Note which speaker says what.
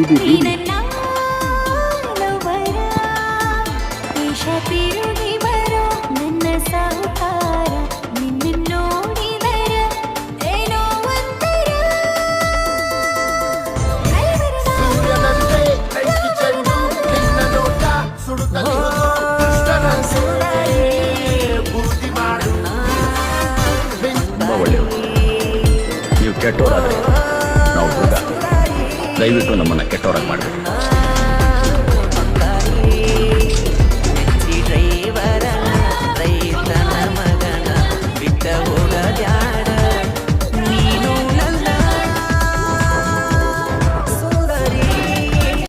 Speaker 1: ಬೀದಿ ಬೀದಿ. ತುಂಬ ಒಳ್ಳೆಯವರು. ನೀವು ಕೆಟ್ಟವರಾದ್ರೆ ನಾವು ಹುಡುಗ, ದಯವಿಟ್ಟು ನಮ್ಮನ್ನು ಕೆಟ್ಟವರಾಗಿ ಮಾಡಬೇಕು.